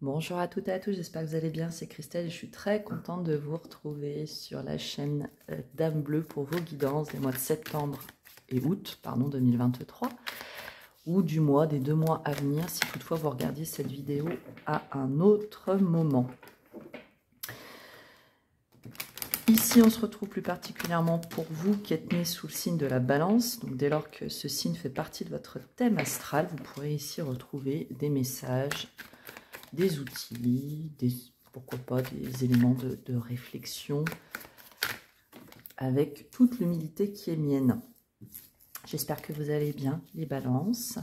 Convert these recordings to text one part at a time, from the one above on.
Bonjour à toutes et à tous, j'espère que vous allez bien, c'est Christelle et je suis très contente de vous retrouver sur la chaîne Dame Bleue pour vos guidances des mois de septembre et août 2023 ou du mois, des 2 mois à venir si toutefois vous regardiez cette vidéo à un autre moment. Ici, on se retrouve plus particulièrement pour vous qui êtes nés sous le signe de la Balance. Donc, dès lors que ce signe fait partie de votre thème astral, vous pourrez ici retrouver des messages, des outils, pourquoi pas des éléments de réflexion avec toute l'humilité qui est mienne. J'espère que vous allez bien, les balances,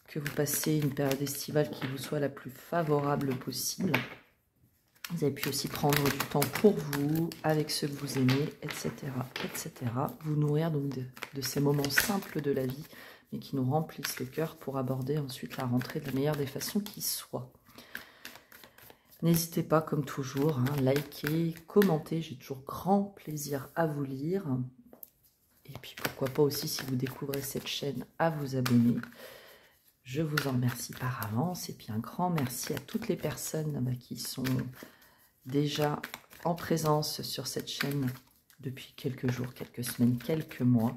que vous passez une période estivale qui vous soit la plus favorable possible. Vous avez pu aussi prendre du temps pour vous, avec ceux que vous aimez, etc., etc. Vous nourrir donc de ces moments simples de la vie, mais qui nous remplissent le cœur pour aborder ensuite la rentrée de la meilleure des façons qui soit. N'hésitez pas, comme toujours, hein, liker, commenter. J'ai toujours grand plaisir à vous lire. Et puis, pourquoi pas aussi, si vous découvrez cette chaîne, à vous abonner. Je vous en remercie par avance. Et puis, un grand merci à toutes les personnes qui sont déjà en présence sur cette chaîne depuis quelques jours, quelques semaines, quelques mois.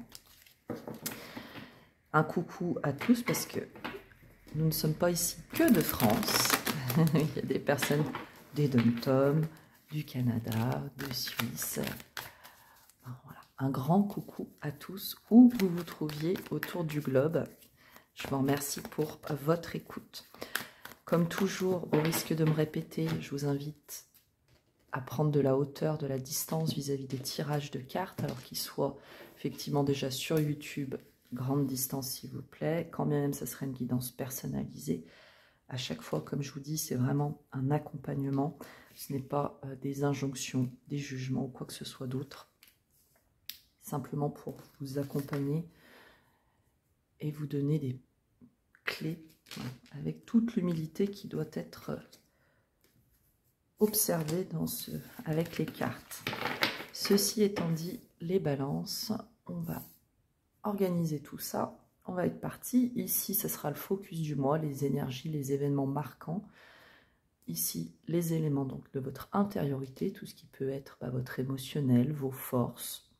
Un coucou à tous parce que nous ne sommes pas ici que de France. Il y a des personnes des Dom-Tom, du Canada, de Suisse. Voilà. Un grand coucou à tous, où vous vous trouviez autour du globe. Je vous remercie pour votre écoute. Comme toujours, au risque de me répéter, je vous invite à prendre de la hauteur, de la distance vis-à-vis des tirages de cartes, alors qu'ils soient effectivement déjà sur YouTube, grande distance s'il vous plaît, quand bien même ça serait une guidance personnalisée. À chaque fois, comme je vous dis, c'est vraiment un accompagnement. Ce n'est pas des injonctions, des jugements ou quoi que ce soit d'autre. Simplement pour vous accompagner et vous donner des clés avec toute l'humilité qui doit être observée avec les cartes. Ceci étant dit, les balances, on va organiser tout ça. On va être parti. Ici, ce sera le focus du mois, les énergies, les événements marquants. Ici, les éléments donc de votre intériorité, tout ce qui peut être votre émotionnel, vos forces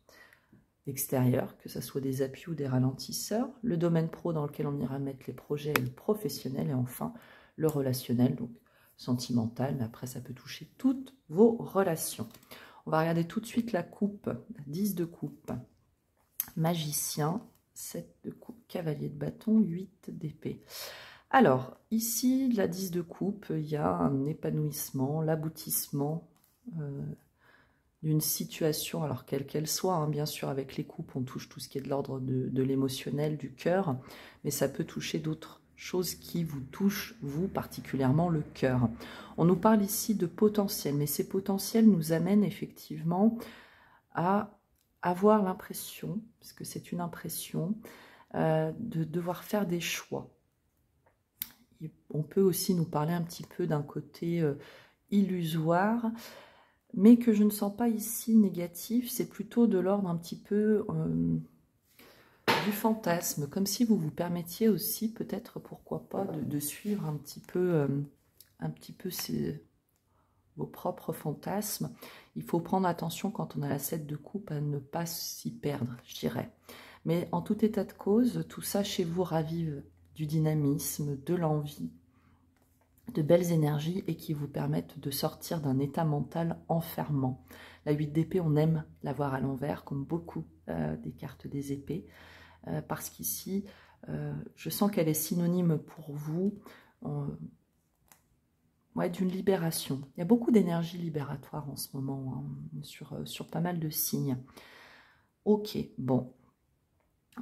extérieures, que ce soit des appuis ou des ralentisseurs. Le domaine pro dans lequel on ira mettre les projets et le professionnel. Et enfin, le relationnel, donc sentimental. Mais après, ça peut toucher toutes vos relations. On va regarder tout de suite la coupe, 10 de coupe, magicien, 7 de coupe, cavalier de bâton, 8 d'épée. Alors, ici, la 10 de coupe, il y a un épanouissement, l'aboutissement d'une situation, alors quelle qu'elle soit, hein, bien sûr, avec les coupes, on touche tout ce qui est de l'ordre de l'émotionnel, du cœur, mais ça peut toucher d'autres choses qui vous touchent, vous, particulièrement le cœur. On nous parle ici de potentiel, mais ces potentiels nous amènent effectivement à avoir l'impression, parce que c'est une impression, de devoir faire des choix. Et on peut aussi nous parler un petit peu d'un côté illusoire, mais que je ne sens pas ici négatif, c'est plutôt de l'ordre un petit peu du fantasme, comme si vous vous permettiez aussi, peut-être, pourquoi pas, de suivre un petit peu vos propres fantasmes. Il faut prendre attention quand on a la 7 de coupe à ne pas s'y perdre, je dirais. Mais en tout état de cause, tout ça chez vous ravive du dynamisme, de l'envie, de belles énergies et qui vous permettent de sortir d'un état mental enfermant. La 8 d'épée, on aime la voir à l'envers, comme beaucoup des cartes des épées, parce qu'ici, je sens qu'elle est synonyme pour vous d'une libération. Il y a beaucoup d'énergie libératoire en ce moment, hein, sur pas mal de signes. Ok, bon.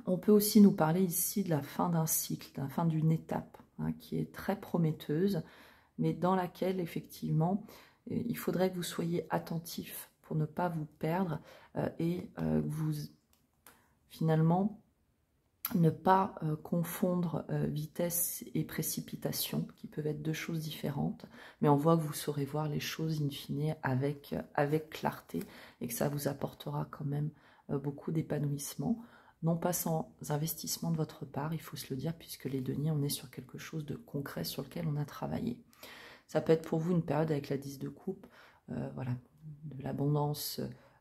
On peut aussi nous parler ici de la fin d'un cycle, de la fin d'une étape, hein, qui est très prometteuse, mais dans laquelle, effectivement, il faudrait que vous soyez attentif pour ne pas vous perdre et vous, finalement, ne pas confondre vitesse et précipitation, qui peuvent être deux choses différentes, mais on voit que vous saurez voir les choses in fine avec clarté et que ça vous apportera quand même beaucoup d'épanouissement. non pas sans investissement de votre part, il faut se le dire, puisque les deniers, on est sur quelque chose de concret sur lequel on a travaillé. Ça peut être pour vous une période avec la 10 de coupe, voilà, de l'abondance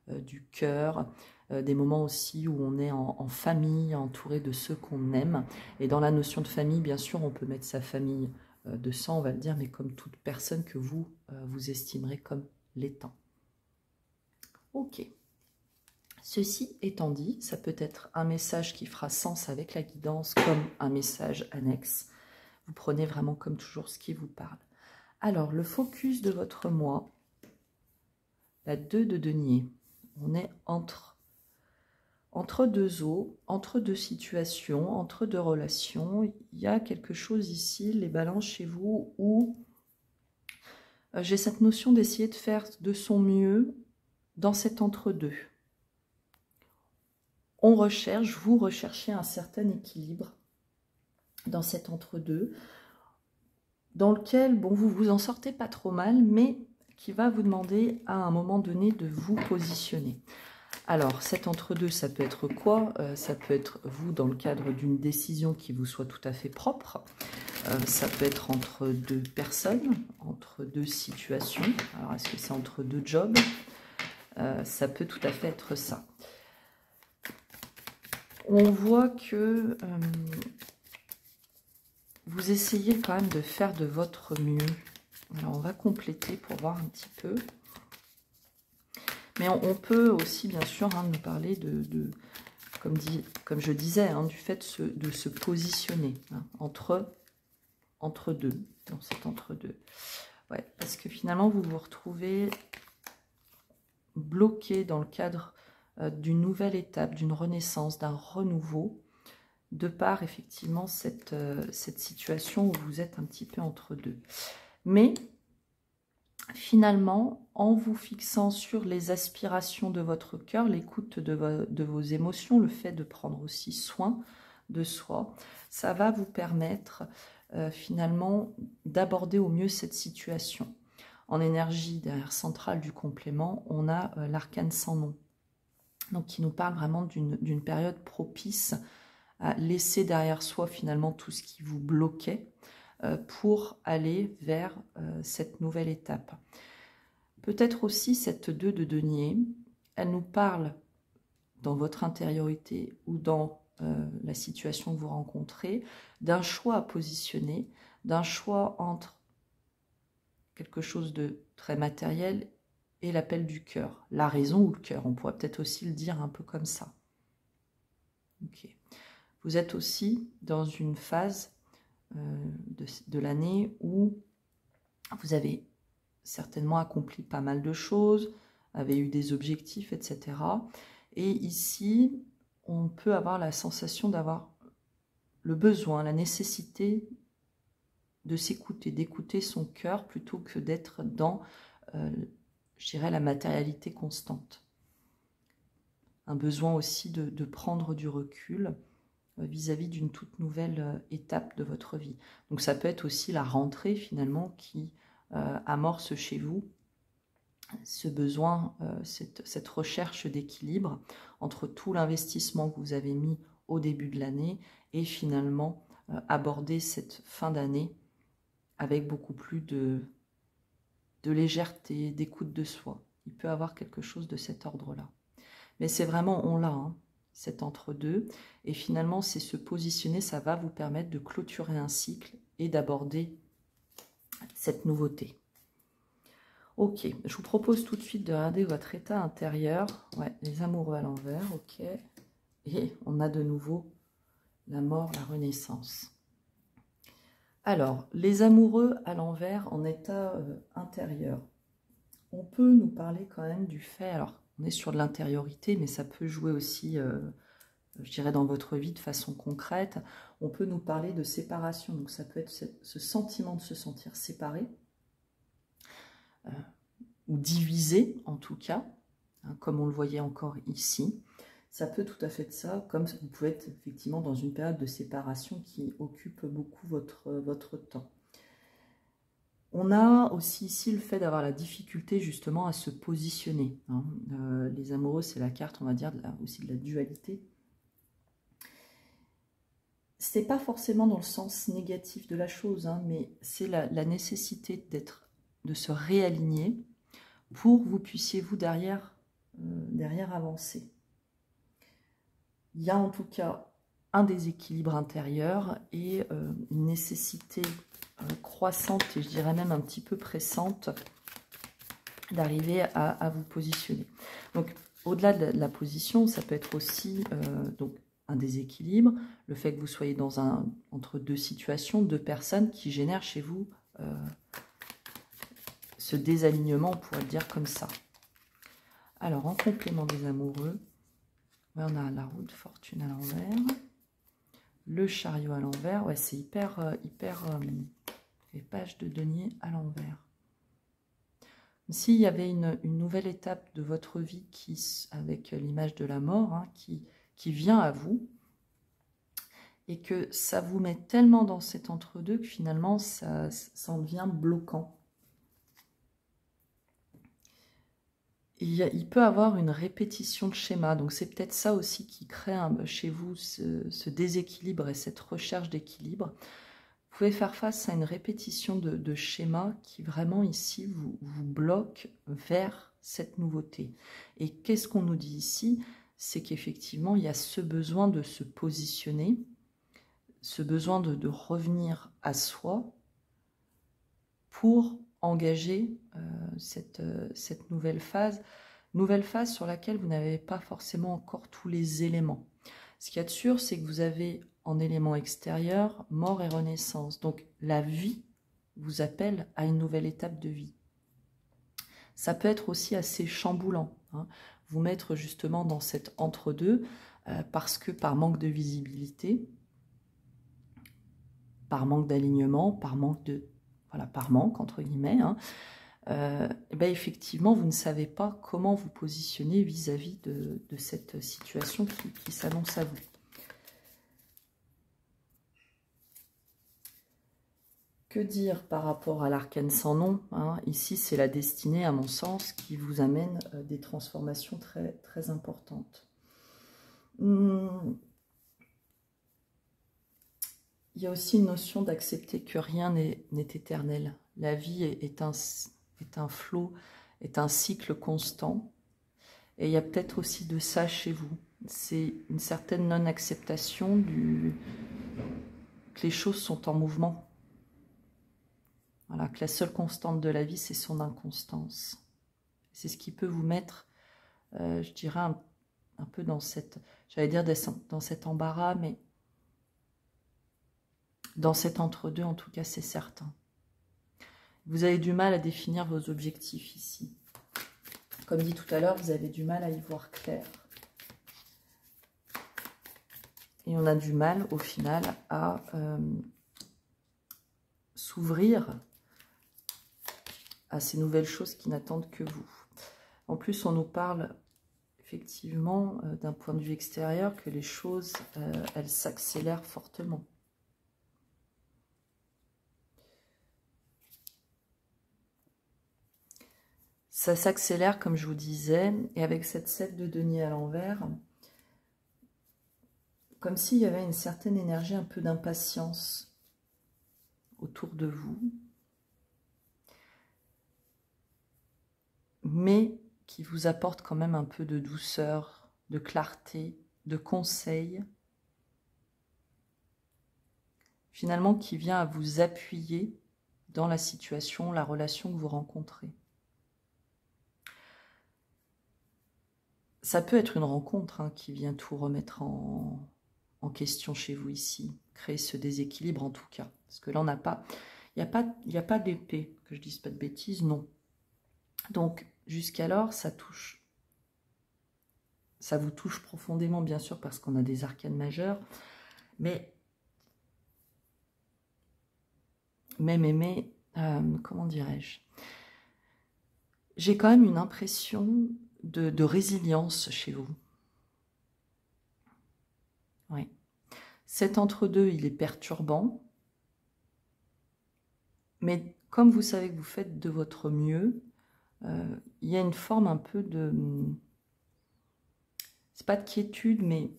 du cœur, des moments aussi où on est en famille, entouré de ceux qu'on aime. Et dans la notion de famille, bien sûr, on peut mettre sa famille de sang, on va le dire, mais comme toute personne que vous, vous estimerez comme l'étant. Ok. Ceci étant dit, ça peut être un message qui fera sens avec la guidance, comme un message annexe. Vous prenez vraiment comme toujours ce qui vous parle. Alors, le focus de votre mois, la 2 de denier. On est entre deux eaux, entre deux situations, entre deux relations. Il y a quelque chose ici, les balances chez vous, où j'ai cette notion d'essayer de faire de son mieux dans cet entre-deux. On recherche, vous recherchez un certain équilibre dans cet entre-deux, dans lequel, bon, vous vous en sortez pas trop mal, mais qui va vous demander à un moment donné de vous positionner. Alors, cet entre-deux, ça peut être quoi? Ça peut être vous dans le cadre d'une décision qui vous soit tout à fait propre. Ça peut être entre deux personnes, entre deux situations. Alors, est-ce que c'est entre deux jobs? Ça peut tout à fait être ça. On voit que vous essayez quand même de faire de votre mieux. Alors, on va compléter pour voir un petit peu. Mais on peut aussi, bien sûr, nous parler comme je disais, du fait de se positionner entre deux, dans cet entre-deux. Ouais, parce que finalement, vous vous retrouvez bloqué dans le cadre d'une nouvelle étape, d'une renaissance, d'un renouveau, de par effectivement cette situation où vous êtes un petit peu entre deux. Mais finalement, en vous fixant sur les aspirations de votre cœur, l'écoute de vos émotions, le fait de prendre aussi soin de soi, ça va vous permettre finalement d'aborder au mieux cette situation. En énergie, derrière centrale du complément, on a l'arcane sans nom, donc qui nous parle vraiment d'une période propice à laisser derrière soi finalement tout ce qui vous bloquait pour aller vers cette nouvelle étape. Peut-être aussi cette 2 de denier, elle nous parle dans votre intériorité ou dans la situation que vous rencontrez, d'un choix à positionner, d'un choix entre quelque chose de très matériel et l'appel du cœur, la raison ou le cœur, on pourrait peut-être aussi le dire un peu comme ça. Okay. Vous êtes aussi dans une phase de l'année où vous avez certainement accompli pas mal de choses, avez eu des objectifs, etc. Et ici, on peut avoir la sensation d'avoir le besoin, la nécessité de s'écouter, d'écouter son cœur plutôt que d'être dans, je dirais, la matérialité constante. Un besoin aussi de prendre du recul vis-à-vis d'une toute nouvelle étape de votre vie. Donc ça peut être aussi la rentrée finalement qui amorce chez vous ce besoin, cette recherche d'équilibre entre tout l'investissement que vous avez mis au début de l'année et finalement aborder cette fin d'année avec beaucoup plus de légèreté, d'écoute de soi. Il peut y avoir quelque chose de cet ordre-là. Mais c'est vraiment, on l'a, cet entre-deux. Et finalement, c'est se positionner, ça va vous permettre de clôturer un cycle et d'aborder cette nouveauté. Ok, je vous propose tout de suite de regarder votre état intérieur. Ouais, les amoureux à l'envers, ok. Et on a de nouveau la mort, la renaissance. Alors, les amoureux à l'envers en état intérieur. On peut nous parler quand même du fait, alors on est sur de l'intériorité, mais ça peut jouer aussi, je dirais, dans votre vie de façon concrète. On peut nous parler de séparation, donc ça peut être ce sentiment de se sentir séparé, ou divisé en tout cas, comme on le voyait encore ici. Ça peut tout à fait être ça, comme vous pouvez être effectivement dans une période de séparation qui occupe beaucoup votre temps. On a aussi ici le fait d'avoir la difficulté justement à se positionner. Les amoureux, c'est la carte, on va dire, aussi de la dualité. c'est pas forcément dans le sens négatif de la chose, hein, mais c'est la nécessité de se réaligner pour que vous puissiez, vous, derrière avancer. Il y a en tout cas un déséquilibre intérieur et une nécessité croissante, et je dirais même un petit peu pressante, d'arriver à vous positionner. Donc, au-delà de la position, ça peut être aussi donc, un déséquilibre, le fait que vous soyez entre deux situations, deux personnes qui génèrent chez vous ce désalignement, on pourrait le dire comme ça. Alors, en complément des amoureux, on a la roue de fortune à l'envers, le chariot à l'envers, ouais, c'est hyper les pages de denier à l'envers. S'il y avait une nouvelle étape de votre vie avec l'image de la mort, hein, qui vient à vous, et que ça vous met tellement dans cet entre-deux que finalement ça en devient bloquant. Il peut avoir une répétition de schéma, donc c'est peut-être ça aussi qui crée chez vous ce déséquilibre et cette recherche d'équilibre. Vous pouvez faire face à une répétition de schémas qui vraiment ici vous bloque vers cette nouveauté. Et qu'est-ce qu'on nous dit ici? C'est qu'effectivement il y a ce besoin de se positionner, ce besoin de revenir à soi pour engager cette nouvelle phase sur laquelle vous n'avez pas forcément encore tous les éléments. Ce qu'il y a de sûr, c'est que vous avez en élément extérieur mort et renaissance. Donc la vie vous appelle à une nouvelle étape de vie. Ça peut être aussi assez chamboulant, hein, vous mettre justement dans cet entre-deux, parce que par manque de visibilité, par manque d'alignement, par manque entre guillemets, hein, ben effectivement, vous ne savez pas comment vous positionner vis-à-vis de cette situation qui s'annonce à vous. Que dire par rapport à l'arcane sans nom, hein? Ici, c'est la destinée, à mon sens, qui vous amène des transformations très, très importantes. Il y a aussi une notion d'accepter que rien n'est éternel. La vie est un flot, est un cycle constant. Et il y a peut-être aussi de ça chez vous. C'est une certaine non-acceptation que les choses sont en mouvement. Voilà, que la seule constante de la vie, c'est son inconstance. C'est ce qui peut vous mettre, je dirais, un peu dans j'allais dire dans cet embarras, mais dans cet entre-deux, en tout cas, c'est certain. Vous avez du mal à définir vos objectifs ici. Comme dit tout à l'heure, vous avez du mal à y voir clair. Et on a du mal, au final, à s'ouvrir à ces nouvelles choses qui n'attendent que vous. En plus, on nous parle effectivement d'un point de vue extérieur que les choses, elles s'accélèrent fortement. Ça s'accélère, comme je vous disais, et avec cette 7 de denier à l'envers, comme s'il y avait une certaine énergie, un peu d'impatience autour de vous, mais qui vous apporte quand même un peu de douceur, de clarté, de conseil, finalement qui vient à vous appuyer dans la situation, la relation que vous rencontrez. Ça peut être une rencontre hein, qui vient tout remettre en question chez vous ici, créer ce déséquilibre en tout cas. Parce que là, on n'a pas, il n'y a pas d'épée, que je dise pas de bêtises, non. Donc, jusqu'alors, ça vous touche profondément, bien sûr, parce qu'on a des arcanes majeures, mais comment dirais-je? J'ai quand même une impression de résilience chez vous. Oui. Cet entre-deux, il est perturbant, mais comme vous savez que vous faites de votre mieux, il y a une forme un peu de... C'est pas de quiétude, mais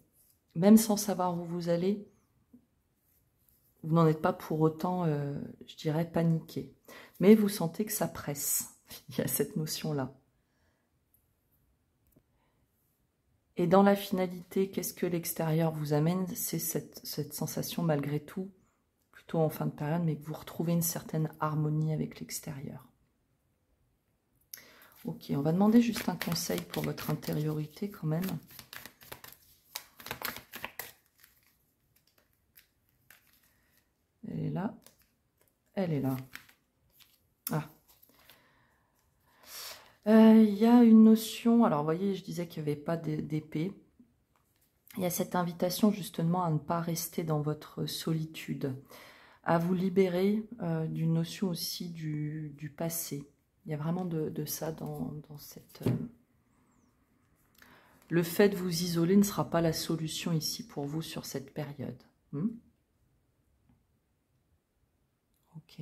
même sans savoir où vous allez, vous n'en êtes pas pour autant, je dirais, paniqué. Mais vous sentez que ça presse. Il y a cette notion-là. Et dans la finalité, qu'est-ce que l'extérieur vous amène? C'est cette sensation, malgré tout, plutôt en fin de période, mais que vous retrouvez une certaine harmonie avec l'extérieur. Ok, on va demander juste un conseil pour votre intériorité quand même. Elle est là. Elle est là. Ah. Il y a une notion, alors vous voyez, je disais qu'il n'y avait pas d'épée. Il y a cette invitation justement à ne pas rester dans votre solitude, à vous libérer d'une notion aussi du passé. Il y a vraiment de ça dans cette... Le fait de vous isoler ne sera pas la solution ici pour vous sur cette période. Ok.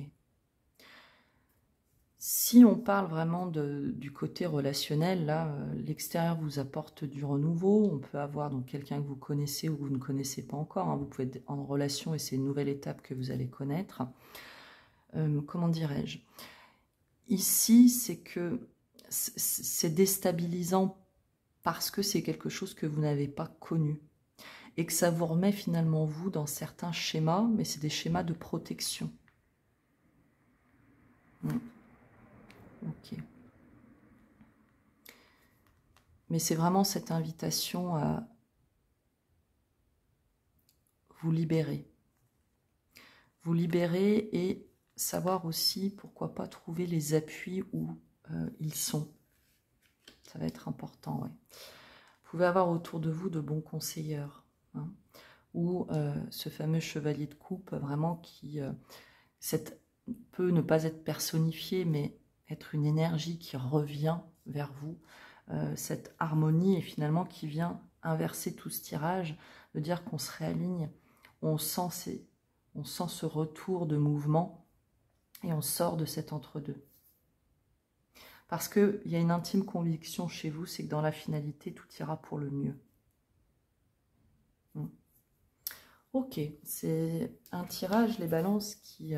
Si on parle vraiment du côté relationnel, là, l'extérieur vous apporte du renouveau. On peut avoir donc quelqu'un que vous connaissez ou que vous ne connaissez pas encore. Hein. Vous pouvez être en relation et c'est une nouvelle étape que vous allez connaître. Comment dirais-je? Ici, c'est que c'est déstabilisant parce que c'est quelque chose que vous n'avez pas connu. Et que ça vous remet finalement, vous, dans certains schémas, mais c'est des schémas de protection. Ok. Mais c'est vraiment cette invitation à vous libérer. Vous libérer et savoir aussi, pourquoi pas, trouver les appuis où ils sont. Ça va être important, oui. Vous pouvez avoir autour de vous de bons conseilleurs. Hein, ou ce fameux chevalier de coupe, vraiment, qui peut ne pas être personnifié, mais être une énergie qui revient vers vous. Cette harmonie, et finalement, qui vient inverser tout ce tirage, de dire qu'on se réaligne, on sent ce retour de mouvement, et on sort de cet entre-deux. Parce qu'il y a une intime conviction chez vous, c'est que dans la finalité, tout ira pour le mieux. Ok, c'est un tirage, les balances, qui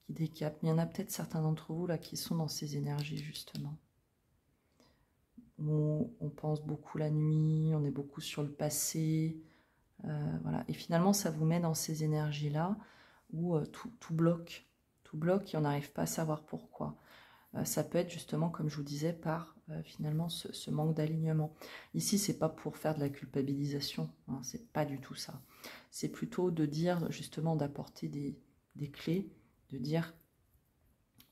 décape. Il y en a peut-être certains d'entre vous là qui sont dans ces énergies justement. Où on pense beaucoup la nuit, on est beaucoup sur le passé. Voilà. Et finalement, ça vous met dans ces énergies-là où tout bloque. Tout bloque et on n'arrive pas à savoir pourquoi. Ça peut être justement, comme je vous disais, par finalement ce manque d'alignement. Ici, c'est pas pour faire de la culpabilisation, hein, c'est pas du tout ça. C'est plutôt de dire justement, d'apporter des clés, de dire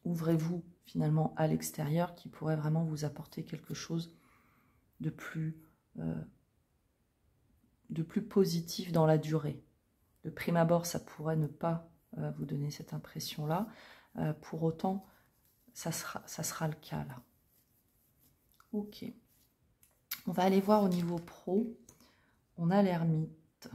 ouvrez-vous finalement à l'extérieur qui pourrait vraiment vous apporter quelque chose de plus positif dans la durée. De prime abord, ça pourrait ne pas vous donner cette impression-là. Pour autant, ça sera le cas là. Ok. On va aller voir au niveau pro. On a l'ermite.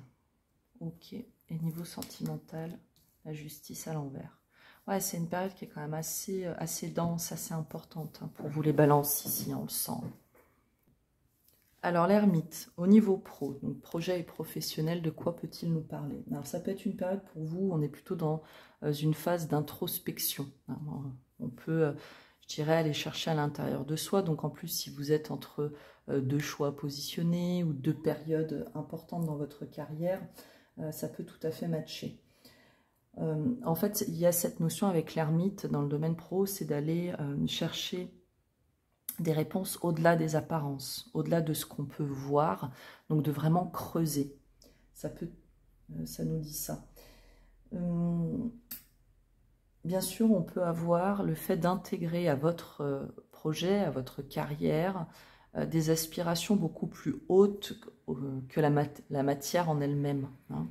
Ok. Et niveau sentimental, la justice à l'envers. Ouais, c'est une période qui est quand même assez dense, assez importante hein, pour vous les balances ici, on le sent. Alors l'ermite, au niveau pro, donc projet et professionnel, de quoi peut-il nous parler? Alors ça peut être une période pour vous, on est plutôt dans une phase d'introspection. On peut, je dirais, aller chercher à l'intérieur de soi. Donc en plus, si vous êtes entre deux choix positionnés ou deux périodes importantes dans votre carrière, ça peut tout à fait matcher. En fait, il y a cette notion avec l'ermite dans le domaine pro, c'est d'aller chercher des réponses au-delà des apparences, au-delà de ce qu'on peut voir, donc de vraiment creuser. Ça nous dit ça. Bien sûr, on peut avoir le fait d'intégrer à votre projet, à votre carrière, des aspirations beaucoup plus hautes que la matière en elle-même. Hein.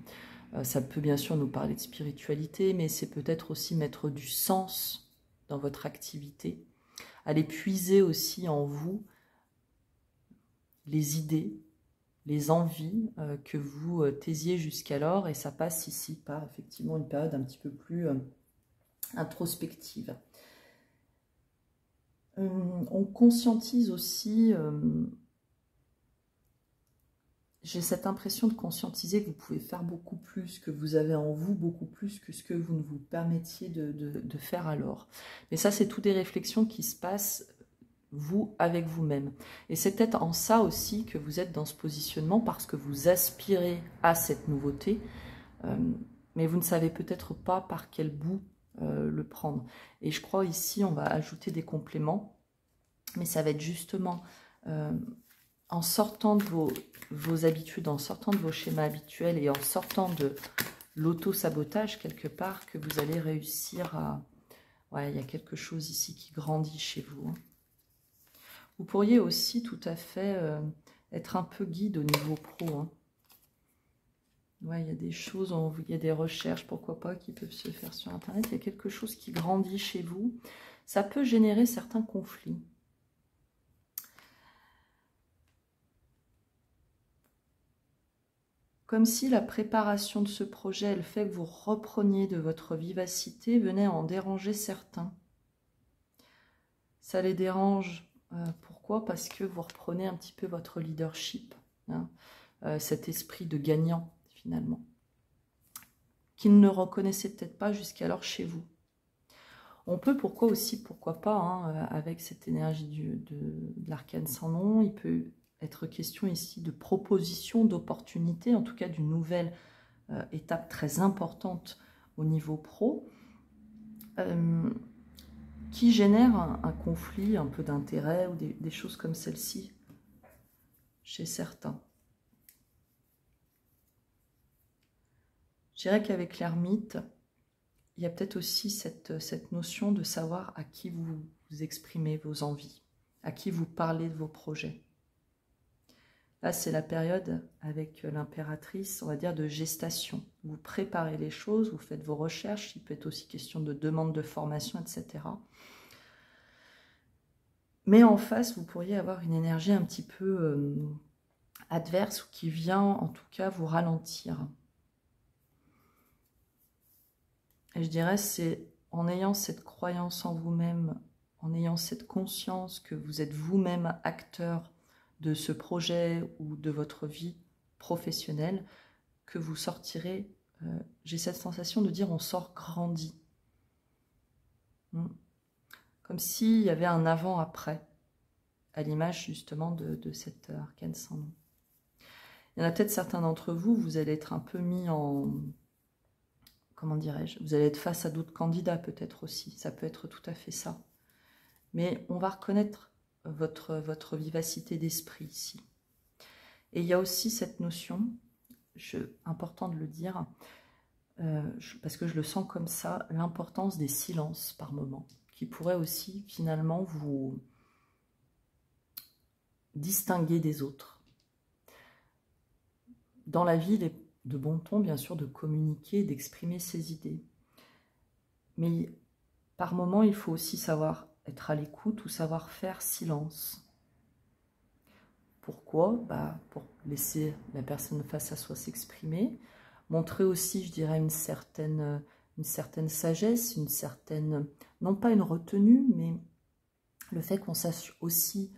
Ça peut bien sûr nous parler de spiritualité, mais c'est peut-être aussi mettre du sens dans votre activité, aller puiser aussi en vous les idées, les envies que vous taisiez jusqu'alors, et ça passe ici par effectivement une période un petit peu plus introspective. On conscientise aussi, j'ai cette impression de conscientiser que vous pouvez faire beaucoup plus, que vous avez en vous beaucoup plus que ce que vous ne vous permettiez de faire alors. Mais ça, c'est toutes des réflexions qui se passent, vous, avec vous-même. Et c'est peut-être en ça aussi que vous êtes dans ce positionnement, parce que vous aspirez à cette nouveauté, mais vous ne savez peut-être pas par quel bout le prendre. Et je crois ici, on va ajouter des compléments, mais ça va être justement... en sortant de vos habitudes, en sortant de vos schémas habituels et en sortant de l'auto-sabotage quelque part, que vous allez réussir à... Ouais, il y a quelque chose ici qui grandit chez vous. Hein. Vous pourriez aussi tout à fait être un peu guide au niveau pro. Hein. Ouais, il y a des choses, il y a des recherches, pourquoi pas, qui peuvent se faire sur Internet. Il y a quelque chose qui grandit chez vous. Ça peut générer certains conflits. Comme si la préparation de ce projet, le fait que vous repreniez de votre vivacité, venait en déranger certains. Ça les dérange. Pourquoi? Parce que vous reprenez un petit peu votre leadership, hein, cet esprit de gagnant, finalement, qu'ils ne reconnaissaient peut-être pas jusqu'alors chez vous. On peut, pourquoi pas, hein, avec cette énergie de l'arcane sans nom, il peut être question ici de proposition, d'opportunité, en tout cas d'une nouvelle étape très importante au niveau pro, qui génère un conflit, un peu d'intérêt ou des choses comme celle-ci chez certains. Je dirais qu'avec l'ermite, il y a peut-être aussi cette notion de savoir à qui vous exprimez vos envies, à qui vous parlez de vos projets. Là, c'est la période avec l'impératrice, on va dire, de gestation. Vous préparez les choses, vous faites vos recherches, il peut être aussi question de demande de formation, etc. Mais en face, vous pourriez avoir une énergie un petit peu adverse ou qui vient, en tout cas, vous ralentir. Et je dirais, c'est en ayant cette croyance en vous-même, en ayant cette conscience que vous êtes vous-même acteur de ce projet ou de votre vie professionnelle, que vous sortirez, j'ai cette sensation de dire on sort grandi. Comme s'il y avait un avant-après, à l'image justement de cette arcane sans nom. Il y en a peut-être certains d'entre vous, vous allez être un peu mis en... Comment dirais-je? Vous allez être face à d'autres candidats peut-être aussi, ça peut être tout à fait ça. Mais on va reconnaître votre vivacité d'esprit ici. Et il y a aussi cette notion, important de le dire, parce que je le sens comme ça, l'importance des silences par moment, qui pourraient aussi finalement vous distinguer des autres. Dans la vie, il est de bon ton, bien sûr, de communiquer, d'exprimer ses idées. Mais par moment, il faut aussi savoir être à l'écoute ou savoir faire silence. Pourquoi? Pour laisser la personne face à soi s'exprimer, montrer aussi, je dirais, une certaine sagesse, une certaine, non pas une retenue, mais le fait qu'on sache aussi,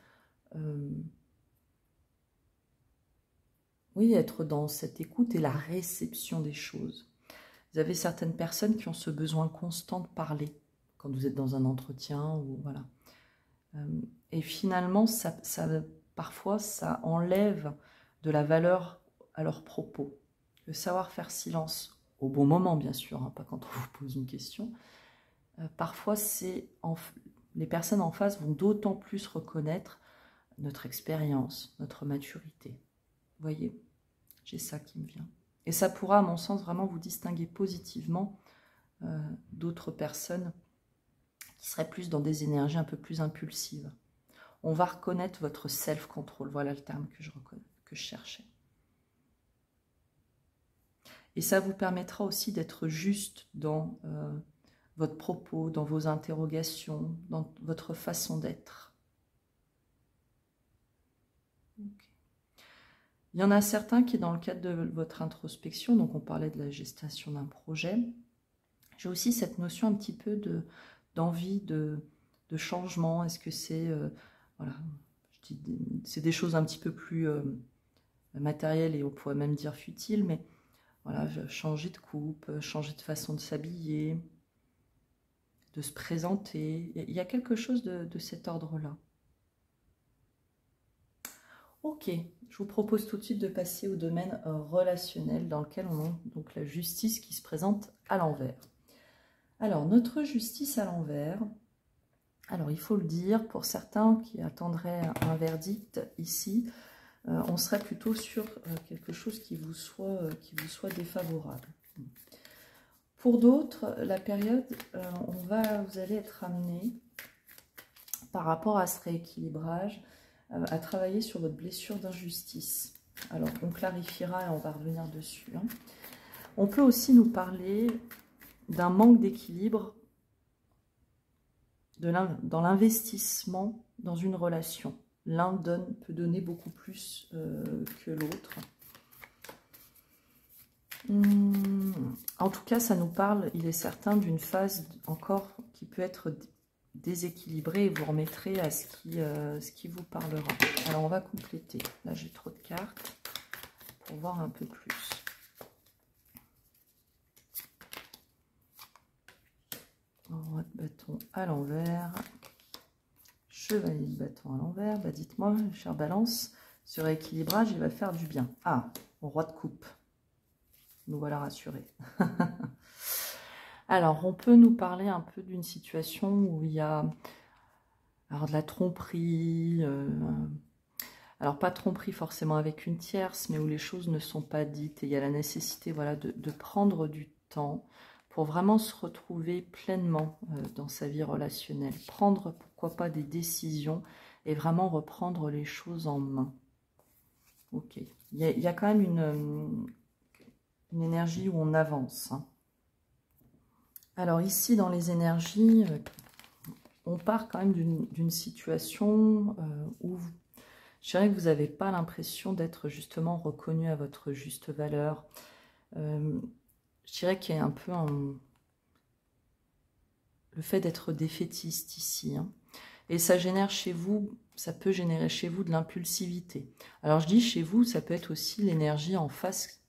oui, être dans cette écoute et la réception des choses. Vous avez certaines personnes qui ont ce besoin constant de parler, quand vous êtes dans un entretien, ou voilà. Et finalement, parfois, ça enlève de la valeur à leurs propos. Le savoir faire silence, au bon moment, bien sûr, hein, pas quand on vous pose une question. Parfois, les personnes en face vont d'autant plus reconnaître notre expérience, notre maturité. Vous voyez, j'ai ça qui me vient. Et ça pourra, à mon sens, vraiment vous distinguer positivement d'autres personnes qui seraient plus dans des énergies un peu plus impulsives. On va reconnaître votre self-control. Voilà le terme que je cherchais. Et ça vous permettra aussi d'être juste dans votre propos, dans vos interrogations, dans votre façon d'être. Okay. Il y en a certains qui, dans le cadre de votre introspection, donc on parlait de la gestation d'un projet, j'ai aussi cette notion un petit peu d'envie de changement. Est-ce que c'est... voilà, c'est des choses un petit peu plus matériel et on pourrait même dire futile, mais voilà, changer de coupe, changer de façon de s'habiller, de se présenter. Il y a quelque chose de cet ordre-là. Ok, je vous propose tout de suite de passer au domaine relationnel dans lequel on a donc la justice qui se présente à l'envers. Alors, notre justice à l'envers, alors il faut le dire, pour certains qui attendraient un verdict ici, on serait plutôt sur quelque chose qui vous soit défavorable. Pour d'autres, la période, vous allez être amené, par rapport à ce rééquilibrage, à travailler sur votre blessure d'injustice. Alors, on clarifiera et on va revenir dessus. Hein. On peut aussi nous parler d'un manque d'équilibre dans l'investissement dans une relation. L'un peut donner beaucoup plus que l'autre. En tout cas, ça nous parle, il est certain, d'une phase encore qui peut être déséquilibrée et vous remettrez à ce qui vous parlera. Alors, on va compléter. Là, j'ai trop de cartes pour voir un peu plus. Roi de bâton à l'envers. Chevalier de bâton à l'envers. Bah, dites-moi, chère Balance, ce rééquilibrage, il va faire du bien. Ah, roi de coupe. Nous voilà rassurés. Alors, on peut nous parler un peu d'une situation où il y a de la tromperie, alors pas tromperie forcément avec une tierce, mais où les choses ne sont pas dites. Et il y a la nécessité voilà, de prendre du temps pour vraiment se retrouver pleinement dans sa vie relationnelle. Prendre, pourquoi pas, des décisions et vraiment reprendre les choses en main. Ok. Il y a quand même une énergie où on avance. Hein. Alors ici, dans les énergies, on part quand même d'une situation où je dirais que vous n'avez pas l'impression d'être justement reconnu à votre juste valeur. Je dirais qu'il y a un peu le fait d'être défaitiste ici. Hein. Et ça génère chez vous, ça peut générer chez vous de l'impulsivité. Alors je dis chez vous, ça peut être aussi l'énergie en face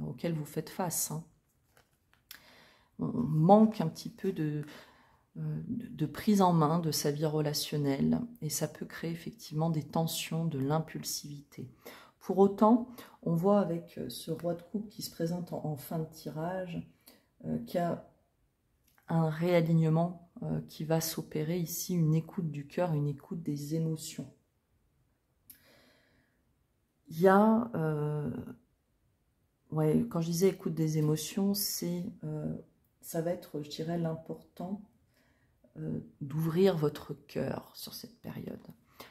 auquel vous faites face. Hein. On manque un petit peu de prise en main de sa vie relationnelle et ça peut créer effectivement des tensions, de l'impulsivité. Pour autant, on voit avec ce roi de coupe qui se présente en fin de tirage qu'il y a un réalignement qui va s'opérer ici, une écoute du cœur, une écoute des émotions. Il y a, ouais, quand je disais écoute des émotions, ça va être, je dirais, l'important d'ouvrir votre cœur sur cette période.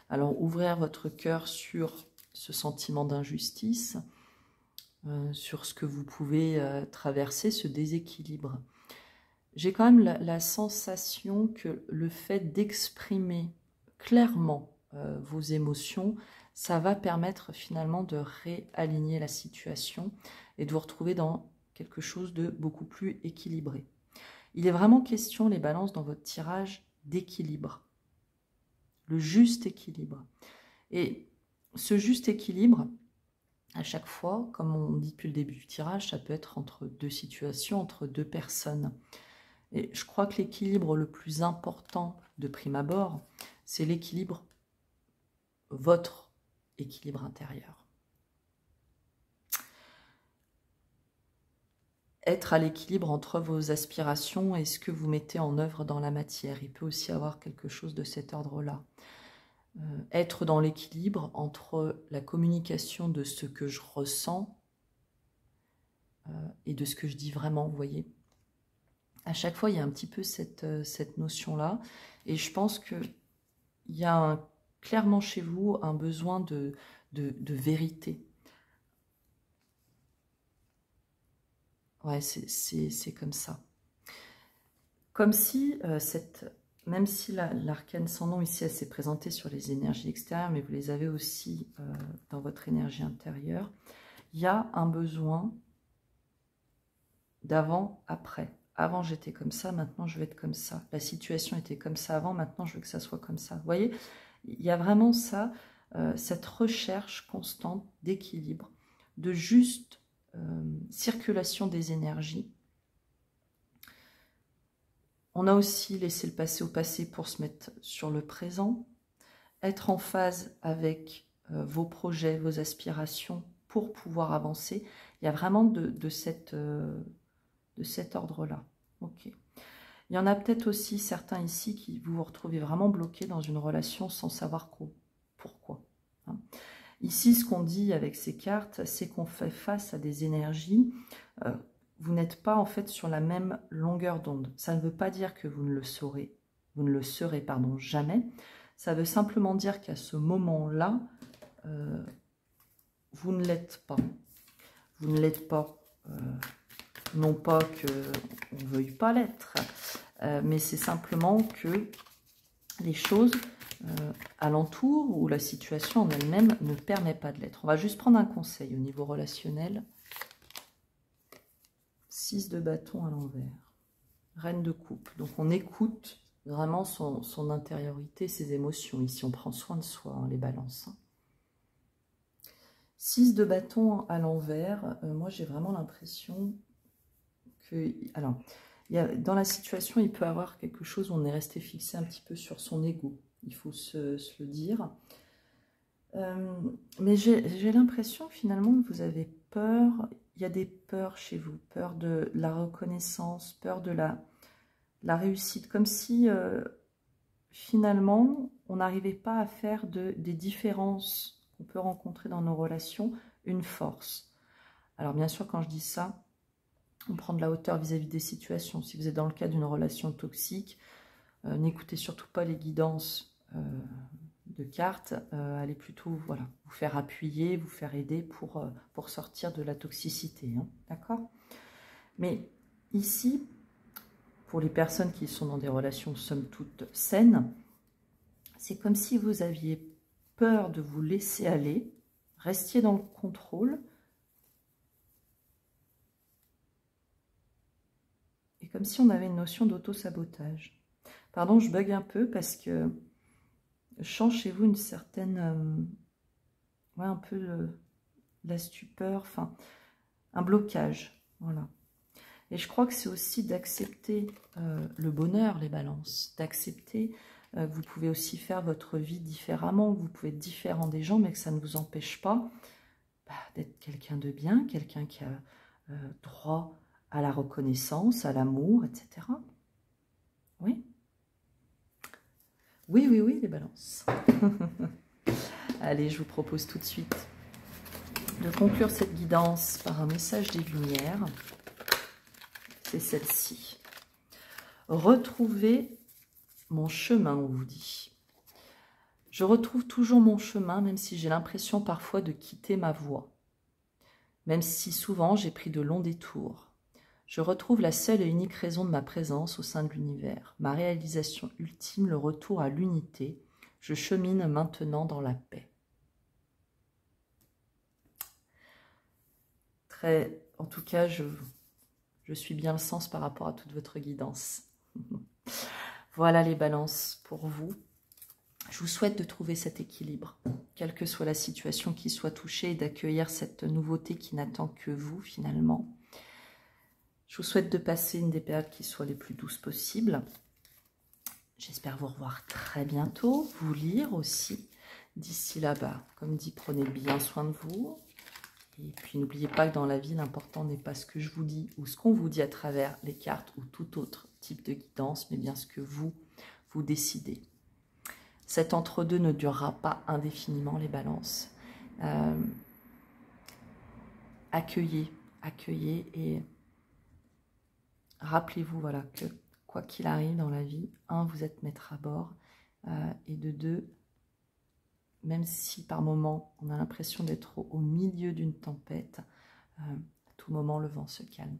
Alors, ouvrir votre cœur sur ce sentiment d'injustice, sur ce que vous pouvez traverser, ce déséquilibre. J'ai quand même la sensation que le fait d'exprimer clairement vos émotions, ça va permettre finalement de réaligner la situation et de vous retrouver dans quelque chose de beaucoup plus équilibré. Il est vraiment question, les balances, dans votre tirage, d'équilibre. Le juste équilibre. Et ce juste équilibre, à chaque fois, comme on dit depuis le début du tirage, ça peut être entre deux situations, entre deux personnes. Et je crois que l'équilibre le plus important de prime abord, c'est l'équilibre, votre équilibre intérieur. Être à l'équilibre entre vos aspirations et ce que vous mettez en œuvre dans la matière. Il peut aussi avoir quelque chose de cet ordre-là. Être dans l'équilibre entre la communication de ce que je ressens et de ce que je dis vraiment, vous voyez. À chaque fois, il y a un petit peu cette notion-là. Et je pense qu'il y a clairement chez vous un besoin de vérité. Ouais, c'est comme ça. Comme si, même si l'arcane sans nom ici, elle s'est présentée sur les énergies extérieures, mais vous les avez aussi dans votre énergie intérieure, il y a un besoin d'avant, après. Avant, j'étais comme ça, maintenant, je vais être comme ça. La situation était comme ça avant, maintenant, je veux que ça soit comme ça. Vous voyez, il y a vraiment ça. cette recherche constante d'équilibre, de juste circulation des énergies. On a aussi laissé le passé au passé pour se mettre sur le présent, être en phase avec vos projets, vos aspirations pour pouvoir avancer. Il y a vraiment de cet ordre-là. Ok. Il y en a peut-être aussi certains ici qui vous retrouvez vraiment bloqués dans une relation sans savoir pourquoi. Hein. Ici, ce qu'on dit avec ces cartes, c'est qu'on fait face à des énergies. Vous n'êtes pas en fait sur la même longueur d'onde. Ça ne veut pas dire que vous ne le serez jamais. Ça veut simplement dire qu'à ce moment-là, vous ne l'êtes pas. Vous ne l'êtes pas. Non pas qu'on ne veuille pas l'être, mais c'est simplement que les choses alentour ou la situation en elle-même ne permet pas de l'être. On va juste prendre un conseil au niveau relationnel. 6 de bâton à l'envers. Reine de coupe. Donc on écoute vraiment son intériorité, ses émotions. Ici on prend soin de soi, hein, les balances. 6 de bâton à l'envers. Moi j'ai vraiment l'impression que... Alors, dans la situation, il peut y avoir quelque chose où on est resté fixé un petit peu sur son ego. Il faut se le dire. Mais j'ai l'impression finalement que vous avez peur. Il y a des peurs chez vous. Peur de la reconnaissance, peur de la réussite. Comme si finalement, on n'arrivait pas à faire des différences qu'on peut rencontrer dans nos relations une force. Alors bien sûr, quand je dis ça, on prend de la hauteur vis-à-vis des situations. Si vous êtes dans le cas d'une relation toxique, n'écoutez surtout pas les guidances de cartes. Allez plutôt vous faire appuyer, vous faire aider pour sortir de la toxicité. Hein, d'accord? Mais ici, pour les personnes qui sont dans des relations somme toute saines, c'est comme si vous aviez peur de vous laisser aller, restiez dans le contrôle, comme si on avait une notion d'auto-sabotage. Pardon, je bug un peu parce que je sens chez vous une certaine... un peu la stupeur, enfin, un blocage. Voilà. Et je crois que c'est aussi d'accepter le bonheur, les balances. D'accepter que vous pouvez aussi faire votre vie différemment, que vous pouvez être différent des gens, mais que ça ne vous empêche pas d'être quelqu'un de bien, quelqu'un qui a droit à la reconnaissance, à l'amour, etc. Oui. Oui, oui, oui, les balances. Allez, je vous propose tout de suite de conclure cette guidance par un message des Lumières. C'est celle-ci. Retrouvez mon chemin, on vous dit. Je retrouve toujours mon chemin, même si j'ai l'impression parfois de quitter ma voie. Même si souvent j'ai pris de longs détours. Je retrouve la seule et unique raison de ma présence au sein de l'univers, ma réalisation ultime, le retour à l'unité. Je chemine maintenant dans la paix. En tout cas, je suis bien le sens par rapport à toute votre guidance. Voilà les balances pour vous. Je vous souhaite de trouver cet équilibre, quelle que soit la situation qui soit touchée, et d'accueillir cette nouveauté qui n'attend que vous finalement. Je vous souhaite de passer une des périodes qui soient les plus douces possibles. J'espère vous revoir très bientôt, vous lire aussi. D'ici là-bas, comme dit, prenez bien soin de vous. Et puis n'oubliez pas que dans la vie, l'important n'est pas ce que je vous dis ou ce qu'on vous dit à travers les cartes ou tout autre type de guidance, mais bien ce que vous décidez. Cet entre-deux ne durera pas indéfiniment, les balances. Accueillez et rappelez-vous voilà, que quoi qu'il arrive dans la vie, un, vous êtes maître à bord, et de deux, même si par moment on a l'impression d'être au milieu d'une tempête, à tout moment le vent se calme.